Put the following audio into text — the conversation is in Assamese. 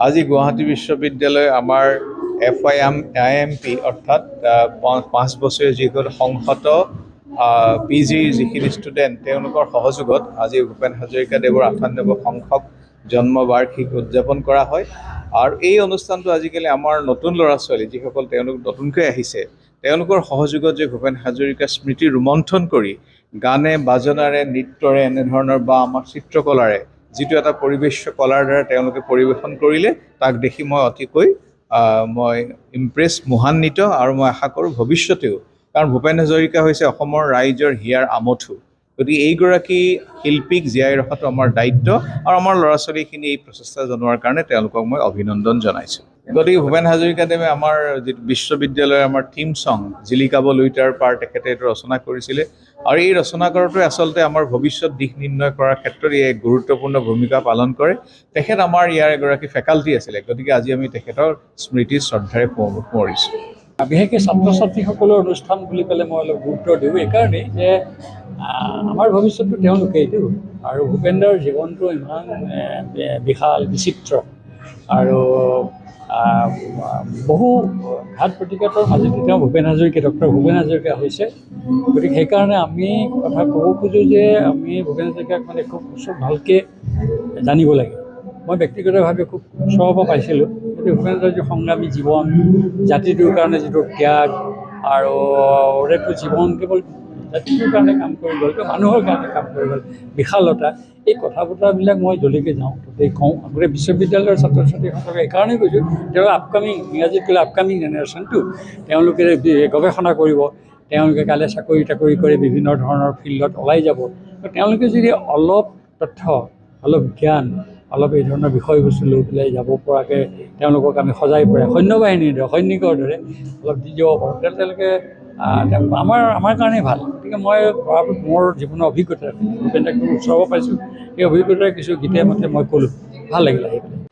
আজি গুৱাহাটী বিশ্ববিদ্যালয় আমাৰ FYIMP অৰ্থাৎ 5 বছৰীয়া যিসকল সংহত PGৰ যিখিনি ষ্টুডেণ্ট তেওঁলোকৰ সহযোগত আজি ভূপেন হাজৰিকাদেৱৰ 98 সংখ্যক জন্মবাৰ্ষিকী উদযাপন কৰা হয়। আৰু এই অনুষ্ঠানটো আজিকালি আমাৰ নতুন ল'ৰা ছোৱালী যিসকল তেওঁলোক নতুনকৈ আহিছে তেওঁলোকৰ সহযোগত যে ভূপেন হাজৰিকা স্মৃতি ৰোমন্থন কৰি গানে বাজনাৰে নৃত্যৰে এনেধৰণৰ বা আমাৰ চিত্ৰকলাৰে যিটো এটা পৰিৱেশ কলাৰ দ্বাৰা তেওঁলোকে পৰিৱেশন কৰিলে তাক দেখি মই অতিকৈ মই ইমপ্ৰেছ মোহান্বিত আৰু মই আশা কৰোঁ ভৱিষ্যতেও, কাৰণ ভূপেন হাজৰিকা হৈছে অসমৰ ৰাইজৰ হিয়াৰ আমঠু। গতিকে এইগৰাকী শিল্পীক জীয়াই ৰখাটো আমাৰ দায়িত্ব আৰু আমাৰ ল'ৰা ছোৱালীখিনি এই প্ৰচেষ্টা জনোৱাৰ কাৰণে তেওঁলোকক মই অভিনন্দন জনাইছোঁ। গতিকে ভূপেন হাজৰিকাদেৱে আমাৰ যিটো বিশ্ববিদ্যালয়ৰ আমাৰ থিম ছং জিলিকাব লুইটাৰ পাৰ তেখেতে এইটো ৰচনা কৰিছিলে আৰু এই ৰচনা কৰোঁতে আচলতে আমাৰ ভৱিষ্যত দিশ নিৰ্ণয় কৰাৰ ক্ষেত্ৰত ই এক গুৰুত্বপূৰ্ণ ভূমিকা পালন কৰে। তেখেত আমাৰ ইয়াৰ এগৰাকী ফেকাল্টি আছিলে, গতিকে আজি আমি তেখেতৰ স্মৃতি শ্ৰদ্ধাৰে সোঁৱৰিছোঁ। বিশেষকৈ ছাত্ৰ ছাত্ৰীসকলৰ অনুষ্ঠান বুলি ক'লে মই অলপ গুৰুত্ব দিওঁ এইকাৰণেই যে আমাৰ ভৱিষ্যতটো তেওঁলোকেইতো, আৰু ভূপেন্দ্ৰৰ জীৱনটো ইমান বিশাল বিচিত্ৰ আৰু বহু ঘাত প্ৰতিঘাতৰ মাজতে তেওঁ ডক্টৰ ভূপেন হাজৰিকা হৈছে। গতিকে সেইকাৰণে আমি কথা ক'ব খোজোঁ যে আমি ভূপেন হাজৰিকাক মানে খুব ভালকৈ জানিব লাগে। মই ব্যক্তিগতভাৱে খুব ওচৰৰ পৰা পাইছিলোঁ, কিন্তু ভূপেন হাজৰিকাৰ সংগ্ৰামী জীৱন, জাতিটোৰ কাৰণে যিটো ত্যাগ আৰু সেইটো জীৱন কেৱল জাতিটোৰ কাৰণে কাম কৰি গ'ল, মানুহৰ কাৰণে কাম কৰি গ'ল, বিশালতা, এই কথা বতৰাবিলাক মই যলৈকে যাওঁ ততেই কওঁ। গোটেই বিশ্ববিদ্যালয়ৰ ছাত্ৰ ছাত্ৰীসকলক এইকাৰণেই কৈছোঁ, তেওঁ আপকামিং, ইংৰাজীত ক'লে আপকামিং জেনেৰেশ্যনটো, তেওঁলোকে গৱেষণা কৰিব, তেওঁলোকে কাইলৈ চাকৰি তাকৰি কৰি বিভিন্ন ধৰণৰ ফিল্ডত ওলাই যাব। তেওঁলোকে যদি অলপ তথ্য, অলপ জ্ঞান, অলপ এই ধৰণৰ বিষয়বস্তু লৈ পেলাই যাব পৰাকৈ তেওঁলোকক আমি সজাই পৰাই সৈন্যবাহিনীৰ দৰে, সৈনিকৰ দৰে অলপ দি যাব পাৰোঁ, তেওঁলোকে আমাৰ কাৰণেই ভাল। গতিকে মই মোৰ জীৱনৰ অভিজ্ঞতা ভূপেন হাজৰিকাৰ ওচৰৰ পৰা পাইছোঁ, এই অভিজ্ঞতাৰ কিছু গীতে মতে মই ক'লোঁ, ভাল লাগিল আহি পেলাই।